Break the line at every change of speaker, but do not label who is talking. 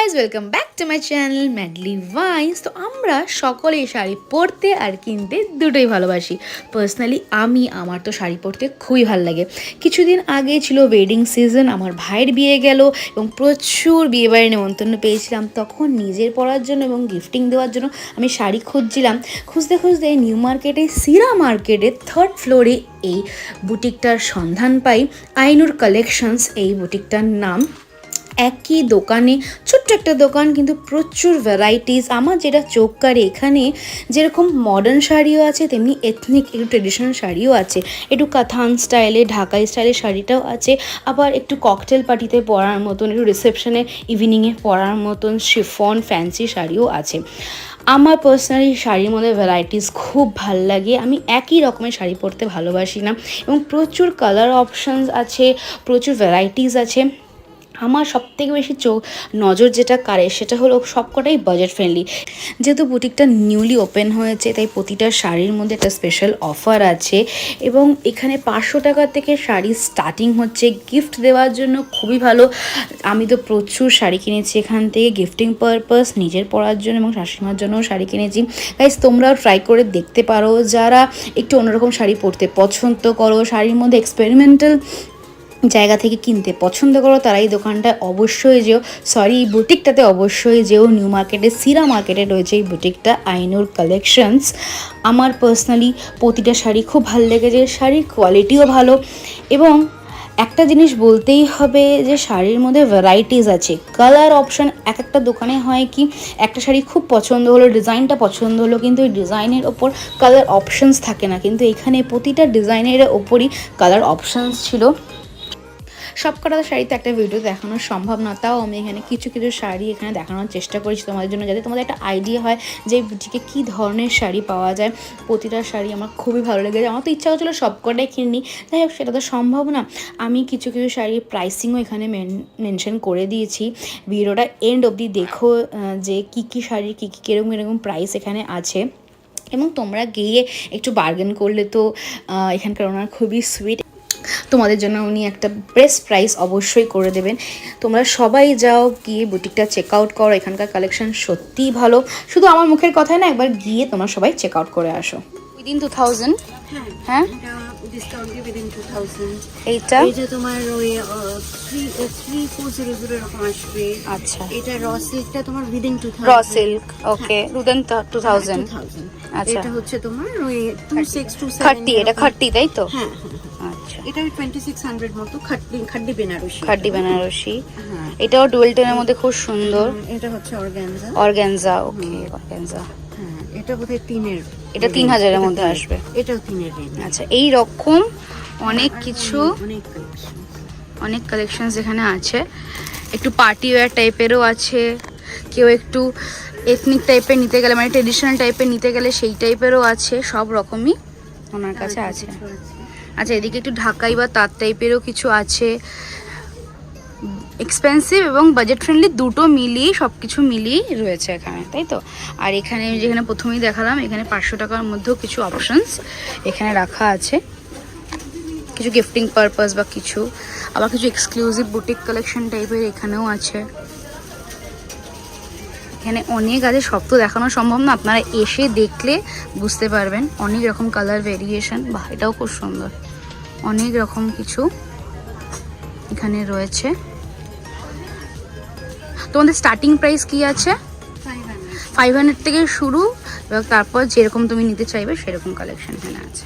Guys welcome back to my channel madly vines. তো আমরা সকলেই শাড়ি পরতে আর কিনতে দুটোই ভালোবাসি। পার্সোনালি আমার তো শাড়ি পরতে খুবই ভালো লাগে। কিছুদিন আগে ছিল ওয়েডিং সিজন, আমার ভাইয়ের বিয়ে গেল এবং প্রচুর বিয়েবাড়ি নেমন্তন্ন পেয়েছিলাম। তখন নিজের পরার জন্য এবং গিফটিং দেওয়ার জন্য আমি শাড়ি খুঁজছিলাম। খুঁজতে খুঁজতে নিউ মার্কেটে সিরা মার্কেটে 3rd ফ্লোরে এই বুটিকটার সন্ধান পাই। আইনুর কালেকশনস এই বুটিকটার নাম। একই দোকানে, ছোট্ট একটা দোকান কিন্তু প্রচুর ভ্যারাইটিস। আমার যেটা চোখ কাড়ে, এখানে যেরকম মডার্ন শাড়িও আছে তেমনি এথনিক একটু ট্রেডিশনাল শাড়িও আছে। একটু কাথান স্টাইলে, ঢাকাই স্টাইলের শাড়িটাও আছে। আবার একটু ককটেল পার্টিতে পরার মতন, একটু রিসেপশনে ইভিনিংয়ে পরার মতন শিফন ফ্যান্সি শাড়িও আছে। আমার পার্সোনালি শাড়ির মধ্যে ভ্যারাইটিস খুব ভাল লাগে। আমি একই রকমের শাড়ি পরতে ভালোবাসি না, এবং প্রচুর কালার অপশানস আছে, প্রচুর ভ্যারাইটিস আছে। আমার সবথেকে বেশি নজর যেটা কাড়ে সেটা হলো সবকটাই বাজেট ফ্রেন্ডলি। যেহেতু বুটিকটা নিউলি ওপেন হয়েছে, তাই প্রতিটা শাড়ির মধ্যে একটা স্পেশাল অফার আছে, এবং এখানে 500 টাকা থেকে শাড়ি স্টার্টিং হচ্ছে। গিফট দেওয়ার জন্য খুবই ভালো। আমি তো প্রচুর শাড়ি কিনেছি এখান থেকে গিফটিং পারপাস, নিজের পরার জন্য এবং শাশুড়িমার জন্যও শাড়ি কিনেছি। গাইস, তোমরাও ট্রাই করে দেখতে পারো। যারা একটু অন্যরকম শাড়ি পরতে পছন্দ করো, শাড়ির মধ্যে এক্সপেরিমেন্টাল জায়গা থেকে কিনতে পছন্দ করো, তারা এই দোকানটায় অবশ্যই যেও, এই বুটিকটাতে অবশ্যই যেও। নিউ মার্কেটে সিরা মার্কেটে রয়েছে এই বুটিকটা, আইনুর কালেকশনস। আমার পার্সোনালি প্রতিটা শাড়ি খুব ভালো লেগেছে। শাড়ির কোয়ালিটিও ভালো, এবং একটা জিনিস বলতেই হবে যে শাড়ির মধ্যে ভ্যারাইটিস আছে। কালার অপশান এক একটা দোকানে হয় কি, একটা শাড়ি খুব পছন্দ হলো, ডিজাইনটা পছন্দ হলো, কিন্তু ওই ডিজাইনের ওপর কালার অপশানস থাকে না। কিন্তু এখানে প্রতিটা ডিজাইনের ওপরই কালার অপশানস ছিল। সব কটা শাড়িতে একটা ভিডিও দেখানো সম্ভব না, তাও আমি এখানে কিছু কিছু শাড়ি এখানে দেখানোর চেষ্টা করেছি তোমাদের জন্য, যাতে তোমাদের একটা আইডিয়া হয় যে বুটিকে কী ধরনের শাড়ি পাওয়া যায়। প্রতিটা শাড়ি আমার খুবই ভালো লেগেছে। আমার তো ইচ্ছা হচ্ছিলো সব কটাই কিনি, যাই হোক সেটা তো সম্ভব না। আমি কিছু কিছু শাড়ির প্রাইসিংও এখানে মেনশন করে দিয়েছি। ভিডিওটা এন্ড অবধি দেখো যে কী কী শাড়ির কী কী কীরকম প্রাইস এখানে আছে, এবং তোমরা গিয়ে একটু বার্গেন করলে তো এখানকার ওনার খুবই সুইট, তোমাদের জন্য উনি একটা বেস্ট প্রাইস অবশ্যই করে দেবেন। তোমরা সবাই যাও, গিয়ে বুটিকটা চেক আউট করো। এখানকার কালেকশন সত্যিই ভালো। শুধু আমার মুখের কথাই না, একবার গিয়ে তোমরা সবাই চেক আউট করে আসো। উইদিন 2000, হ্যাঁ
ডিসকাউন্ট দিয়ে within 2000।
এইটা
এটা তোমার ওই 3400 এরকম আসবে।
আচ্ছা,
এটা র সিল্কটা তোমার within 2000।
র সিল্ক, ওকে, উইদিন 2000। আচ্ছা,
এটা হচ্ছে তোমার ওই 2627।
30, এটা 30 তাই তো?
হ্যাঁ,
আচ্ছা,
এটা 2600 মতো খাড্ডি বেনারসি।
খাড্ডি বেনারসি।
হ্যাঁ,
এটাও ডুয়েল টোনের মধ্যে খুব সুন্দর।
এটা হচ্ছে অর্গানজা।
অর্গানজা, ওকে, অর্গানজা।
হ্যাঁ, এটা বোধহয় 3
এটা 3000 এর মধ্যে আসবে।
এটাও 3 রেঞ্জ।
আচ্ছা, এই রকম অনেক কিছু,
অনেক
কালেকশনস এখানে আছে। একটু পার্টি ওয়্যার টাইপেরও আছে, কেউ একটু এথনিক টাইপের নিতে গেলে, মানে ট্রেডিশনাল টাইপের নিতে গেলে সেই টাইপেরও আছে। সব রকমই ওনার কাছে আছে। আচ্ছা, এদিকে একটু ঢাকাই বা তাঁত টাইপেরও কিছু আছে। এক্সপেন্সিভ এবং বাজেট ফ্রেন্ডলি দুটো মিলিয়ে, সব কিছু মিলিয়েই রয়েছে এখানে, তাই তো? আর এখানে যেখানে প্রথমেই দেখালাম, এখানে 500 টাকার মধ্যেও কিছু অপশানস এখানে রাখা আছে, কিছু গিফটিং পারপাস বা কিছু, আবার কিছু এক্সক্লুসিভ বুটিক কালেকশন টাইপের এখানেও আছে। এখানে অনেক আছে, সব তো দেখানো সম্ভব না, আপনারা এসে দেখলে বুঝতে পারবেন। অনেক রকম কালার ভেরিয়েশন, বাহ এটাও খুব সুন্দর। অনেক রকম কিছু এখানে রয়েছে। তোমাদের স্টার্টিং প্রাইস কি আছে? 500 থেকে শুরু, এবং তারপর যেরকম তুমি নিতে চাইবে সেরকম কালেকশন এখানে আছে।